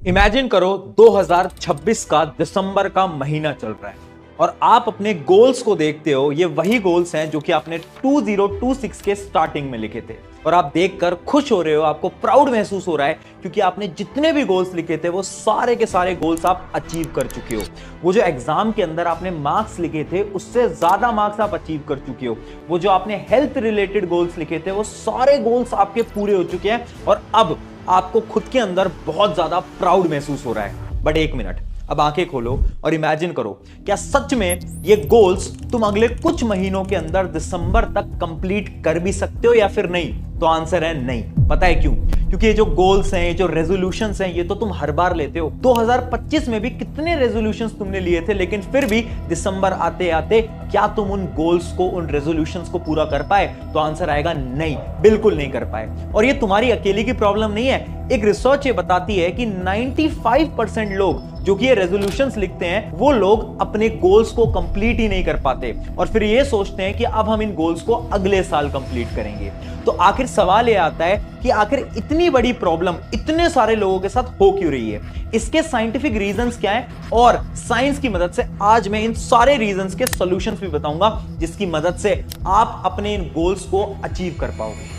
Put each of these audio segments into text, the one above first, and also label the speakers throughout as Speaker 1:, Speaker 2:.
Speaker 1: Imagine करो 2026 का दिसंबर का महीना चल रहा है और आप अपने गोल्स को देखते हो। ये वही गोल्स हैं जो कि आपने 2026 के स्टार्टिंग में लिखे थे और आप देखकर खुश हो रहे हो, आपको प्राउड महसूस हो रहा है क्योंकि आपने जितने भी गोल्स लिखे थे वो सारे के सारे गोल्स आप अचीव कर चुके हो। वो जो एग्जाम के अंदर आपने मार्क्स लिखे थे उससे ज्यादा मार्क्स आप अचीव कर चुके हो। वो जो आपने हेल्थ रिलेटेड गोल्स लिखे थे वो सारे गोल्स आपके पूरे हो चुके हैं और अब आपको खुद के अंदर बहुत ज्यादा प्राउड महसूस हो रहा है। बट एक मिनट, अब आंखें खोलो और इमेजिन करो, क्या सच में ये गोल्स तुम अगले कुछ महीनों के अंदर दिसंबर तक कंप्लीट कर भी सकते हो या फिर नहीं? तो आंसर है नहीं। पता है क्यों? क्योंकि ये जो गोल्स हैं, ये जो रेजोल्यूशंस हैं, ये तो तुम हर बार लेते हो। 2025 में भी कितने रेजोल्यूशंस तुमने लिए थे, लेकिन फिर भी दिसंबर आते आते क्या तुम उन गोल्स को, उन रेजोल्यूशंस को पूरा कर पाए? तो आंसर आएगा नहीं, बिल्कुल नहीं कर पाए। और ये तुम्हारी अकेली की प्रॉब्लम नहीं है। एक रिसर्च ये बताती है कि 95% लोग जो कि ये रेजोल्यूशंस लिखते हैं वो लोग अपने गोल्स को कंप्लीट ही नहीं कर पाते और फिर ये सोचते हैं कि अब हम इन गोल्स को अगले साल कंप्लीट करेंगे। तो आखिर सवाल ये आता है कि आखिर इतनी बड़ी प्रॉब्लम इतने सारे लोगों के साथ हो क्यों रही है? इसके साइंटिफिक रीजंस क्या हैं? और साइंस की मदद से आज मैं इन सारे रीजंस के सॉल्यूशंस भी बताऊंगा जिसकी मदद से आप अपने इन गोल्स को अचीव कर पाओगे।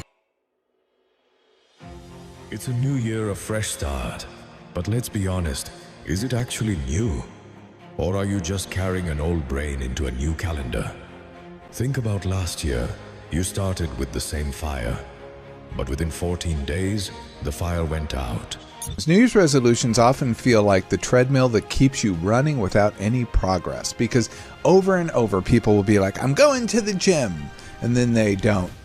Speaker 2: It's a new year, a fresh start. But let's be honest, is it actually new? Or are you just carrying an old brain into a new calendar? Think about last year. You started with the same fire. But within 14 days, the fire went out.
Speaker 3: New Year's resolutions often feel like the treadmill that keeps you running without any progress because over and over people will be like, I'm going to the gym, and then they don't.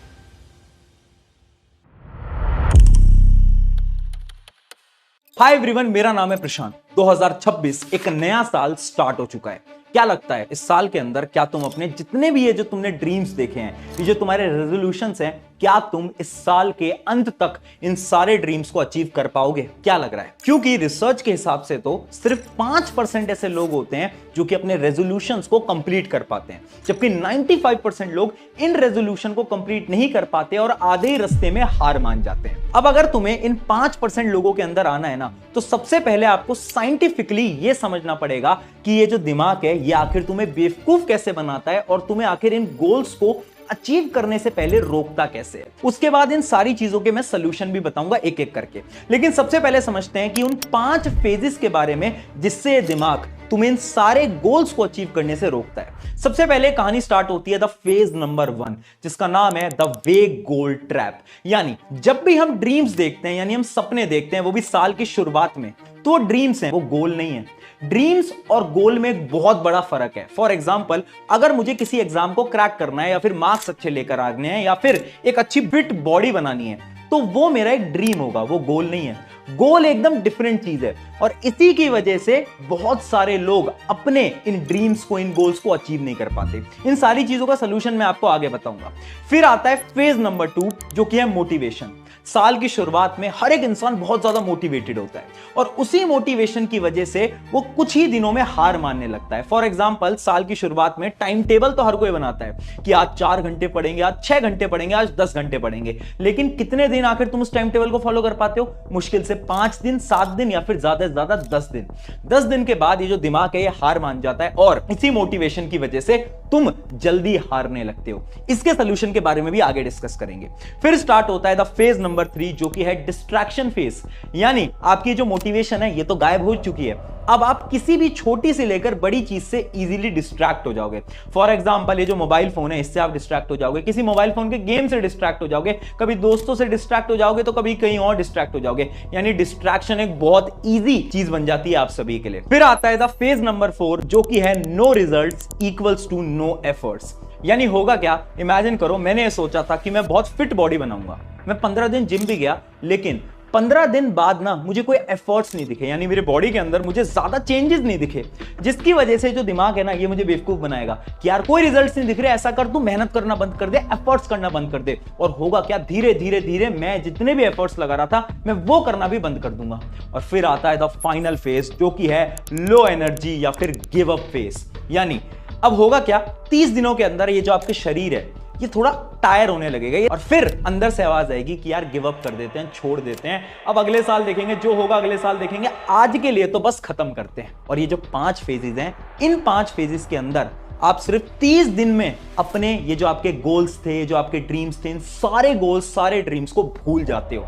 Speaker 1: Hi everyone, मेरा नाम है प्रशांत। 2026 एक नया साल start हो चुका है। क्या लगता है इस साल के अंदर क्या तुम अपने जितने भी ये जो तुमने ड्रीम्स देखे हैं, ये जो तुम्हारे रेजोल्यूशंस हैं, क्या तुम इस साल के अंत तक इन सारे ड्रीम्स को अचीव कर पाओगे? क्या लग रहा है? क्योंकि रिसर्च के हिसाब से तो सिर्फ 5% ऐसे लोग होते हैं जो कि अपने रेजोल्यूशंस को कंप्लीट कर पाते हैं, जबकि 95% लोग इन रेजोल्यूशन को कंप्लीट नहीं कर पाते और आधे ही रास्ते में हार मान जाते हैं। अब अगर तुम्हें इन 5% लोगों के अंदर आना है ना, तो सबसे पहले आपको साइंटिफिकली ये समझना पड़ेगा कि ये जो दिमाग है ये आखिर तुम्हें बेवकूफ कैसे बनाता है और तुम्हें आखिर इन गोल्स को अचीव करने से पहले रोकता कैसे है। उसके बाद इन सारी चीजों के मैं सॉल्यूशन भी बताऊंगा एक एक करके। लेकिन सबसे पहले समझते हैं कि उन 5 फेजेस के बारे में जिससे दिमाग तुम्हें इन सारे गोल्स को अचीव करने से रोकता है। सबसे पहले कहानी स्टार्ट होती है द फेज नंबर 1, जिसका नाम है द वेग गोल ट्रैप। यानी जब भी हम ड्रीम्स देखते हैं, यानी हम सपने देखते हैं, वो भी साल की शुरुआत में, तो ड्रीम्स हैं, वो गोल नहीं है। ड्रीम्स और गोल में एक बहुत बड़ा फर्क है। फॉर एग्जाम्पल, अगर मुझे किसी एग्जाम को क्रैक करना है या फिर मार्क्स अच्छे लेकर आने हैं या फिर एक अच्छी फिट बॉडी बनानी है, तो वो मेरा एक ड्रीम होगा, वो गोल नहीं है। गोल एकदम डिफरेंट चीज है और इसी की वजह से बहुत सारे लोग अपने इन ड्रीम्स को, इन गोल्स को अचीव नहीं कर पाते। इन सारी चीजों का सलूशन मैं आपको आगे बताऊंगा। फिर आता है फेज नंबर 2, जो कि है मोटिवेशन। साल की शुरुआत में हर एक इंसान बहुत ज्यादा मोटिवेटेड होता है और उसी मोटिवेशन की वजह से वो कुछ ही दिनों में हार मानने लगता है। फॉर एग्जांपल, साल की शुरुआत में टाइम टेबल तो हर कोई बनाता है कि आज 4 घंटे पढ़ेंगे, आज 6 घंटे पढ़ेंगे, आज 10 घंटे पढ़ेंगे, लेकिन कितने दिन आखिर तुम उस टाइम टेबल को फॉलो कर पाते हो? मुश्किल से 5 दिन, 7 दिन या फिर ज्यादा से ज्यादा 10 दिन। 10 दिन के बाद ये जो दिमाग है ये हार मान जाता है और इसी मोटिवेशन की वजह से तुम जल्दी हारने लगते हो। इसके सोल्यूशन के बारे में भी आगे डिस्कस करेंगे। फिर स्टार्ट होता है द फेज नंबर 3, जो कि है डिस्ट्रैक्शन फेज। यानी आपकी जो मोटिवेशन है ये तो गायब हो चुकी है, अब आप किसी भी छोटी से लेकर बड़ी चीज से इजीली डिस्ट्रैक्ट हो जाओगे। फॉर एग्जांपल, ये जो मोबाइल फोन है इससे आप डिस्ट्रैक्ट हो जाओगे, किसी मोबाइल फोन के गेम से डिस्ट्रैक्ट हो जाओगे, कभी दोस्तों से डिस्ट्रैक्ट हो जाओगे, तो कभी कहीं और डिस्ट्रैक्ट हो जाओगे। यानी डिस्ट्रैक्शन एक बहुत इजी चीज बन जाती है आप सभी के लिए। फिर आता है द फेज नंबर 4, जो कि है no results equals to no efforts. यानी होगा क्या? इमेजिन करो, मैंने सोचा था कि मैं बहुत फिट बॉडी बनाऊंगा, मैं 15 दिन जिम भी गया, लेकिन 15 दिन बाद ना मुझे कोई एफर्ट्स नहीं दिखे, यानी मेरे बॉडी के अंदर मुझे ज्यादा चेंजेस नहीं दिखे, जिसकी वजह से जो दिमाग है ना ये मुझे बेवकूफ बनाएगा कि यार कोई रिजल्ट्स नहीं दिख रहे, ऐसा कर तू मेहनत करना बंद कर दे, एफर्ट्स करना बंद कर दे। और होगा क्या? धीरे धीरे धीरे मैं जितने भी एफर्ट्स लगा रहा था मैं वो करना भी बंद कर दूंगा। और फिर आता है द फाइनल फेज, जो कि है लो एनर्जी या फिर गिव अप फेज। यानी अब होगा क्या? 30 दिनों के अंदर ये जो आपके शरीर है ये थोड़ा टायर होने लगेगा और फिर अंदर से आवाज आएगी कि यार गिव अप कर देते हैं, छोड़ देते हैं, अब अगले साल देखेंगे, जो होगा अगले साल देखेंगे, आज के लिए तो बस खत्म करते हैं। और ये जो 5 फेजेस हैं, इन 5 फेजेस के अंदर आप सिर्फ 30 दिन में अपने ये जो आपके गोल्स थे, जो आपके ड्रीम्स थे, इन सारे गोल्स, सारे ड्रीम्स को भूल जाते हो।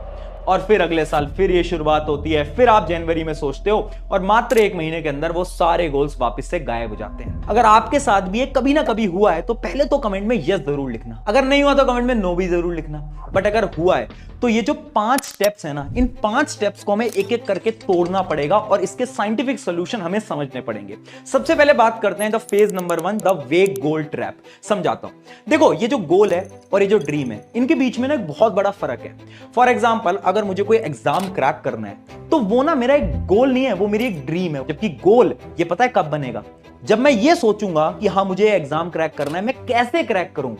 Speaker 1: और फिर अगले साल फिर ये शुरुआत होती है, फिर आप जनवरी में सोचते हो और मात्र 1 महीने के अंदर वो सारे गोल्स वापस से गायब हो जाते हैं। अगर आपके साथ भी ये कभी ना कभी हुआ है तो पहले तो कमेंट में यस जरूर लिखना, अगर नहीं हुआ तो कमेंट में नो भी जरूर लिखना। बट अगर हुआ है तो ये जो 5 स्टेप्स है ना, इन 5 स्टेप्स को हमें एक एक करके तोड़ना पड़ेगा और इसके साइंटिफिक सॉल्यूशन हमें समझने पड़ेंगे। सबसे पहले बात करते हैं द फेज नंबर 1, द वेग गोल ट्रैप। समझाता हूं। देखो, ये जो गोल है और ये जो ड्रीम है, इनके बीच में ना एक बहुत बड़ा फर्क है। फॉर एग्जाम्पल, अगर मुझे कोई एग्जाम क्रैक करना है तो वो ना मेरा एक गोल नहीं है, वो मेरी एक ड्रीम है। जबकि गोल ये पता है कब बनेगा, जब मैं ये सोचूंगा कि हाँ मुझे एग्जाम क्रैक करना है, मैं कैसे क्रैक करूं।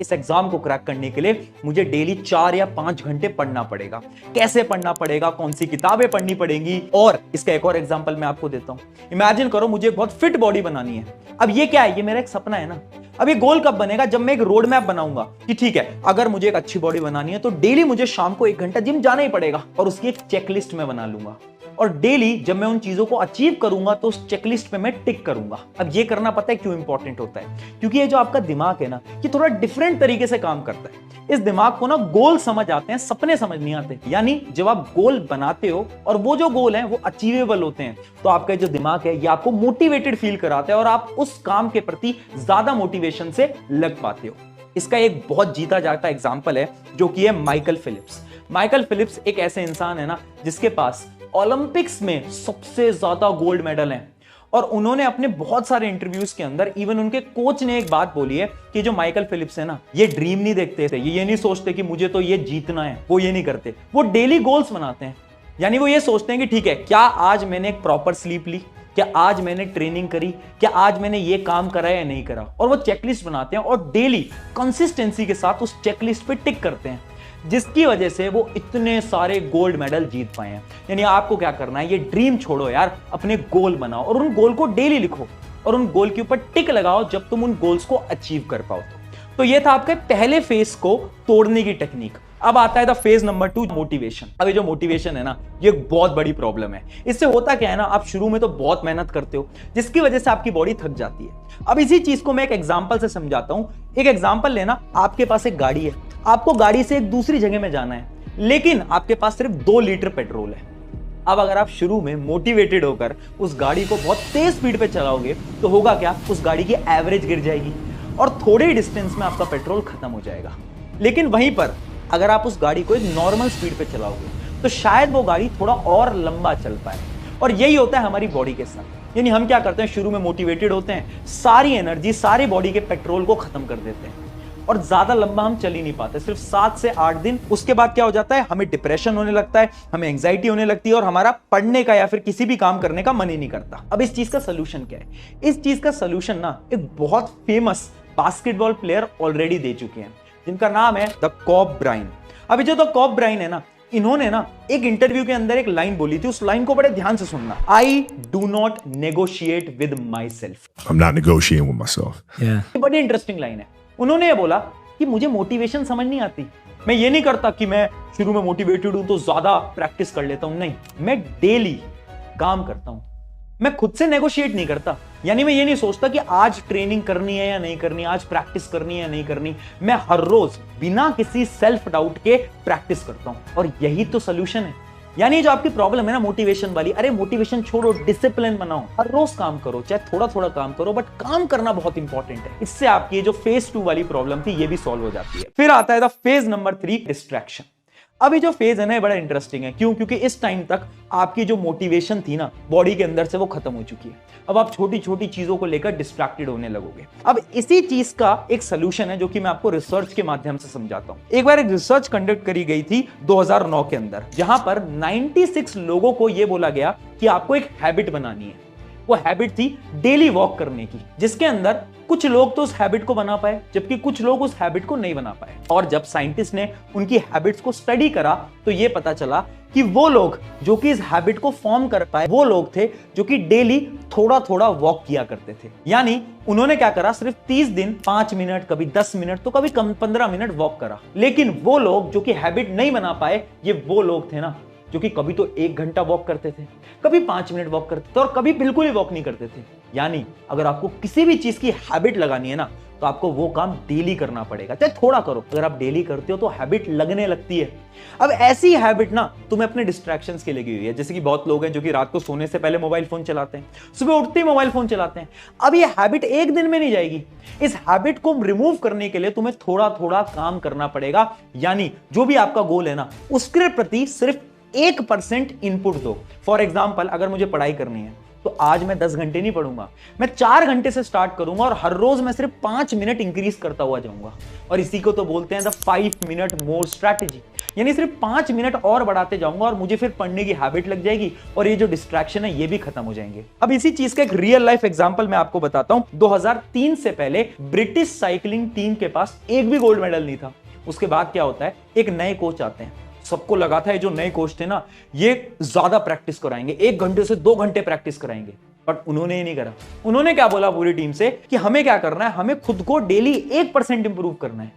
Speaker 1: इस एग्जाम को क्रैक करने के लिए मुझे डेली 4 या 5 घंटे पढ़ना पड़ेगा। कैसे पढ़ना पड़ेगा, कौन सी किताबें पढ़नी पड़ेंगी। और इसका एक और एग्जांपल मैं आपको देता हूं। इमेजिन करो मुझे बहुत फिट बॉडी बनानी है। अब ये क्या है, ये मेरा एक सपना है ना। अब ये गोल कब बनेगा, जब मैं एक रोड मैप बनाऊंगा कि ठीक है, अगर मुझे एक अच्छी बॉडी बनानी है तो डेली मुझे शाम को 1 घंटा जिम जाना ही पड़ेगा और उसकी एक चेकलिस्ट में बना लूंगा। और डेली जब मैं उन चीजों को अचीव करूंगा तो उस चेकलिस्ट पे मैं टिक करूंगा। अब ये करना पता है क्यों इंपॉर्टेंट होता है, क्योंकि ये जो आपका दिमाग है ना, ये थोड़ा डिफरेंट तरीके से काम करता है। इस दिमाग को ना गोल समझ आते हैं, सपने समझ नहीं आते। यानी जब आप गोल बनाते हो और वो जो गोल हैं वो अचीवेबल होते हैं, तो आपका जो दिमाग है ये आपको मोटिवेटेड फील कराता है और आप उस काम के प्रति ज्यादा मोटिवेशन से लग पाते हो। इसका एक बहुत जीता जाता एग्जाम्पल है जो कि है माइकल फिलिप्स। माइकल फिलिप्स एक ऐसे इंसान है ना जिसके पास ओलंपिक्स में सबसे ज्यादा गोल्ड मेडल हैं। और उन्होंने अपने बहुत सारे इंटरव्यूज के अंदर, इवन उनके कोच ने एक बात बोली है कि जो माइकल फिलिप्स है ना, ये ड्रीम नहीं देखते थे, ये नहीं सोचते कि मुझे तो ये जीतना है, वो ये नहीं करते, वो डेली गोल्स बनाते हैं। यानी वो ये सोचते हैं कि ठीक है, क्या आज मैंने एक प्रॉपर स्लीप ली, क्या आज मैंने ट्रेनिंग करी, क्या आज मैंने ये काम करा या नहीं करा। और वो चेकलिस्ट बनाते हैं और डेली कंसिस्टेंसी के साथ उस चेकलिस्ट पे टिक करते हैं, जिसकी वजह से वो इतने सारे गोल्ड मेडल जीत पाए हैं। यानी आपको क्या करना है, ये ड्रीम छोड़ो यार, अपने गोल बनाओ और उन गोल को डेली लिखो और उन गोल के ऊपर टिक लगाओ जब तुम उन गोल्स को अचीव कर पाओ। तो ये था आपके पहले फेज को तोड़ने की टेक्निक। अब आता है द फेज नंबर 2, मोटिवेशन। अब ये जो मोटिवेशन है ना, ये एक बहुत बड़ी प्रॉब्लम है। इससे होता क्या है ना, आप शुरू में तो बहुत मेहनत करते हो जिसकी वजह से आपकी बॉडी थक जाती है। अब इसी चीज को मैं एक एग्जांपल से समझाता हूं। एक एग्जांपल लेना, आपके पास एक गाड़ी है, आपको गाड़ी से एक दूसरी जगह में जाना है, लेकिन आपके पास सिर्फ 2 लीटर पेट्रोल है। अब अगर आप शुरू में मोटिवेटेड होकर उस गाड़ी को बहुत तेज स्पीड पे चलाओगे तो होगा क्या, उस गाड़ी की एवरेज गिर जाएगी और थोड़े डिस्टेंस में आपका पेट्रोल खत्म हो जाएगा। लेकिन वहीं पर अगर आप उस गाड़ी को एक नॉर्मल स्पीड पे चलाओगे तो शायद वो गाड़ी थोड़ा और लंबा चल पाए। और यही होता है हमारी बॉडी के साथ। यानी हम क्या करते हैं, शुरू में मोटिवेटेड होते हैं, सारी एनर्जी, सारी बॉडी के पेट्रोल को खत्म कर देते हैं और ज्यादा लंबा हम चल ही नहीं पाते, सिर्फ 7 से 8 दिन। उसके बाद क्या हो जाता है, हमें डिप्रेशन होने लगता है, हमें एंजाइटी होने लगती है और हमारा पढ़ने का या फिर किसी भी काम करने का मन ही नहीं करता। अब इस चीज का सोल्यूशन क्या है? इस चीज का सोल्यूशन ना एक बहुत फेमस बास्केटबॉल प्लेयर ऑलरेडी दे चुके हैं, जिनका नाम है द कॉब ब्राइन। अभी जो द कॉब ब्राइन है ना, इन्होंने ना एक इंटरव्यू के अंदर एक लाइन बोली थी, उस लाइन को बड़े ध्यान से सुनना। I do not negotiate with my self.
Speaker 2: I'm not negotiating with myself.
Speaker 1: ये बड़ी इंटरेस्टिंग लाइन है। उन्होंने ये बोला कि मुझे मोटिवेशन समझ नहीं आती, मैं ये नहीं करता कि मैं शुरू में मोटिवेटेड हूं तो ज्यादा प्रैक्टिस कर लेता हूं, नहीं, मैं डेली काम करता हूं, मैं खुद से नेगोशिएट नहीं करता। यानी मैं ये नहीं सोचता कि आज ट्रेनिंग करनी है या नहीं करनी, आज प्रैक्टिस करनी है या नहीं करनी, मैं हर रोज बिना किसी सेल्फ डाउट के प्रैक्टिस करता हूं। और यही तो सोल्यूशन है। यानी जो आपकी प्रॉब्लम है ना मोटिवेशन वाली, अरे मोटिवेशन छोड़ो, डिसिप्लिन बनाओ, हर रोज काम करो, चाहे थोड़ा थोड़ा काम करो, बट काम करना बहुत इंपॉर्टेंट है। इससे आपकी जो फेज 2 वाली प्रॉब्लम थी ये भी सॉल्व हो जाती है। फिर आता है द फेज नंबर 3, डिस्ट्रैक्शन। अभी जो फेज है ना बड़ा इंटरेस्टिंग है। क्यों? क्योंकि इस टाइम तक आपकी जो मोटिवेशन थी ना बॉडी के अंदर से, वो खत्म हो चुकी है। अब आप छोटी छोटी चीजों को लेकर डिस्ट्रैक्टेड होने लगोगे। अब इसी चीज का एक सोल्यूशन है जो कि मैं आपको रिसर्च के माध्यम से समझाता हूं। एक बार एक रिसर्च कंडक्ट करी गई थी 2009 के अंदर, जहां पर 96 लोगों को यह बोला गया कि आपको एक हैबिट बनानी है। वो हैबिट थी डेली वॉक करने की, जिसके अंदर कुछ लोग तो उस हैबिट को बना पाए जबकि कुछ लोग उस हैबिट को नहीं बना पाए। और जब साइंटिस्ट ने उनकी हैबिट्स को स्टडी करा तो ये पता चला कि वो लोग जो कि इस हैबिट को फॉर्म कर पाए वो लोग थे जो कि डेली थोड़ा थोड़ा वॉक किया करते थे। यानी उन्होंने क्या करा, सिर्फ 30 दिन 5 मिनट, कभी 10 मिनट, तो कभी कम 15 मिनट वॉक करा। लेकिन वो लोग जो कि हैबिट नहीं बना पाए, ये वो लोग थे ना जो कि कभी तो 1 घंटा वॉक करते थे, कभी 5 मिनट वॉक करते थे और कभी बिल्कुल ही वॉक नहीं करते थे। यानी अगर आपको किसी भी चीज की हैबिट लगानी है ना तो आपको वो काम डेली करना पड़ेगा, चाहे थोड़ा करो। अगर आप डेली करते हो तो हैबिट लगने लगती है। अब ऐसी हैबिट ना तुम्हें अपने डिस्ट्रैक्शंस के लगी हुई है, जैसे कि बहुत लोग हैं जो कि रात को सोने से पहले मोबाइल फोन चलाते हैं, सुबह उठते ही मोबाइल फोन चलाते हैं। अब ये हैबिट एक दिन में नहीं जाएगी। इस हैबिट को रिमूव करने के लिए तुम्हें थोड़ा थोड़ा काम करना पड़ेगा। यानी जो भी आपका गोल है ना उसके प्रति सिर्फ 1% इनपुट दो। फॉर एग्जाम्पल, अगर मुझे पढ़ाई करनी है तो आज मैं 10 घंटे नहीं पढ़ूंगा, मैं 4 घंटे से स्टार्ट करूंगा और हर रोज मैं सिर्फ 5 मिनट इंक्रीज करता हुआ जाऊंगा। और इसी को तो बोलते हैं द 5 मिनट मोर स्ट्रैटेजी। यानी सिर्फ 5 मिनट और बढ़ाते जाऊंगा और मुझे फिर पढ़ने की हैबिट लग जाएगी और ये जो डिस्ट्रैक्शन है ये भी खत्म हो जाएंगे। अब इसी चीज का एक रियल लाइफ एग्जांपल मैं आपको बताता हूं। 2003 से पहले ब्रिटिश साइकिलिंग टीम के पास एक भी गोल्ड मेडल नहीं था। उसके बाद क्या होता है, एक नए कोच आते हैं। सबको लगा था ये जो नए कोच थे ना ये ज्यादा प्रैक्टिस कराएंगे, 1 घंटे से 2 घंटे प्रैक्टिस कराएंगे, बट उन्होंने ही नहीं करा। उन्होंने क्या बोला पूरी टीम से कि हमें क्या करना है, हमें खुद को डेली 1% इंप्रूव करना है।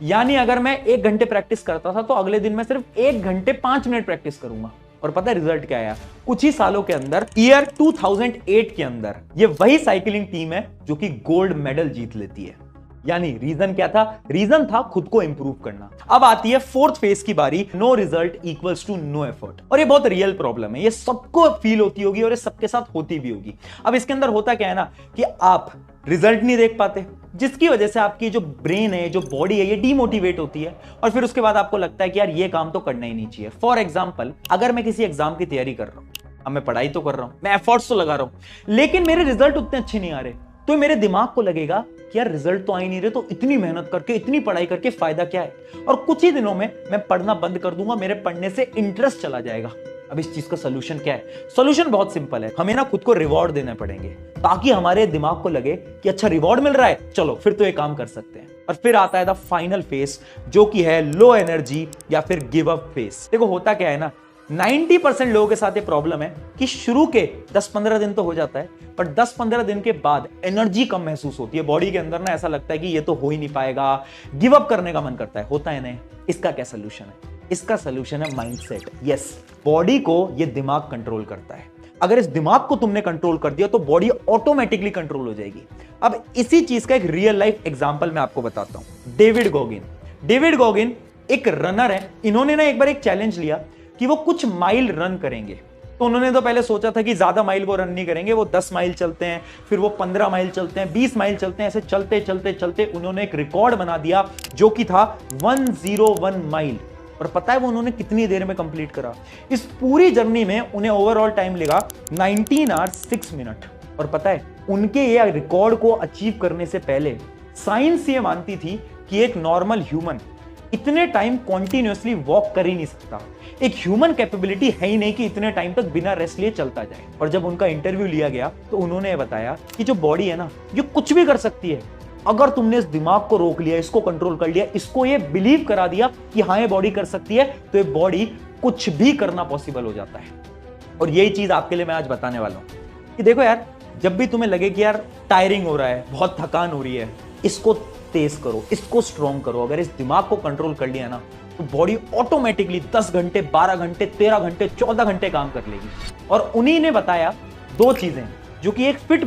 Speaker 1: यानी अगर मैं 1 घंटे प्रैक्टिस करता था तो अगले दिन मैं सिर्फ 1 घंटे 5 मिनट प्रैक्टिस करूंगा। और पता है रिजल्ट क्या आया? कुछ ही सालों के अंदर, ईयर 2008 के अंदर, ये वही साइकिलिंग टीम है जो कि गोल्ड मेडल जीत लेती है। यानी रीजन क्या था? रीजन था खुद को इंप्रूव करना। अब आती है 4th फेज की बारी, no result equals to no effort. और ये बहुत रियल प्रॉब्लम है, ये सबको फील होती होगी और ये सबके साथ होती भी होगी। अब इसके अंदर होता क्या है ना कि आप रिजल्ट नहीं देख पाते, जिसकी वजह से आपकी जो ब्रेन है, जो बॉडी है, ये डीमोटिवेट होती है और फिर उसके बाद आपको लगता है कि यार ये काम तो करना ही नहीं चाहिए। फॉर एग्जाम्पल, अगर मैं किसी एग्जाम की तैयारी कर रहा हूं, अब मैं पढ़ाई तो कर रहा हूं, मैं एफर्ट्स तो लगा रहा हूं, लेकिन मेरे रिजल्ट उतने अच्छे नहीं आ रहे, तो मेरे दिमाग को लगेगा कि यार रिजल्ट तो आ ही नहीं रहे, तो इतनी मेहनत करके, इतनी पढ़ाई करके फायदा क्या है? और कुछ ही दिनों में मैं पढ़ना बंद कर दूंगा, मेरे पढ़ने से इंटरेस्ट चला जाएगा। अब इस चीज का सोल्यूशन क्या है? सोल्यूशन बहुत सिंपल है, हमें ना खुद को रिवॉर्ड देने पड़ेंगे ताकि हमारे दिमाग को लगे कि अच्छा रिवॉर्ड मिल रहा है, चलो फिर तो ये काम कर सकते हैं। और फिर आता है द फाइनल फेज जो कि है लो एनर्जी या फिर गिव अप फेज। देखो होता क्या है ना, 90% लोगों के साथ ये प्रॉब्लम है कि शुरू के 10-15 दिन तो हो जाता है, पर 10-15 दिन के बाद एनर्जी कम महसूस होती है बॉडी के अंदर ना, ऐसा लगता है कि ये तो हो ही नहीं पाएगा, गिव अप करने का मन करता है, होता है नहीं। इसका क्या सोल्यूशन है? इसका सोल्यूशन है माइंडसेट। यस, बॉडी को ये दिमाग कंट्रोल करता है। अगर इस दिमाग को तुमने कंट्रोल कर दिया तो बॉडी ऑटोमेटिकली कंट्रोल हो जाएगी। अब इसी चीज का एक रियल लाइफ एग्जांपल मैं आपको बताता हूं। डेविड गोगिन एक रनर है। इन्होंने ना एक बार एक चैलेंज लिया कि वो कुछ माइल रन करेंगे। तो उन्होंने तो पहले सोचा था कि ज्यादा माइल वो रन नहीं करेंगे, वो 10 माइल चलते हैं, फिर वो 15 माइल चलते हैं, 20 माइल चलते हैं। ऐसे चलते चलते चलते उन्होंने एक रिकॉर्ड बना दिया जो कि था 101 माइल। और पता है वो उन्होंने कितनी देर में कंप्लीट करा? इस पूरी जर्नी में उन्हें ओवरऑल टाइम लगा 19 आवर्स 6 मिनट। और पता है उनके ये रिकॉर्ड को अचीव करने से पहले साइंस ये मानती थी कि एक नॉर्मल ह्यूमन इतने टाइम कॉन्टिन्यूअसली वॉक कर ही नहीं सकता। एक ह्यूमन कैपेबिलिटी है ही नहीं कि इतने टाइम तक बिना रेस्ट लिए चलता जाए। और जब उनका इंटरव्यू लिया गया तो उन्होंने बताया कि जो बॉडी है ना ये कुछ भी कर सकती है अगर तुमने इस दिमाग को रोक लिया, इसको कंट्रोल कर लिया, इसको ये बिलीव करा दिया कि हाँ ये बॉडी कर सकती है, तो ये बॉडी कुछ भी करना पॉसिबल हो जाता है। और यही चीज आपके लिए मैं आज बताने वाला हूं कि देखो यार, जब भी तुम्हें लगे कि यार टायरिंग हो रहा है, बहुत थकान हो रही है, इसको तेज करो, इसको स्ट्रॉन्ग करो। अगर इस दिमाग को कंट्रोल कर लिया ना तो बॉडी ऑटोमेटिकली 10 घंटे, 12 घंटे, 13 घंटे, 14 घंटे काम कर लेगी। और उन्हीं ने बताया 2 चीजें जो कि एक फिट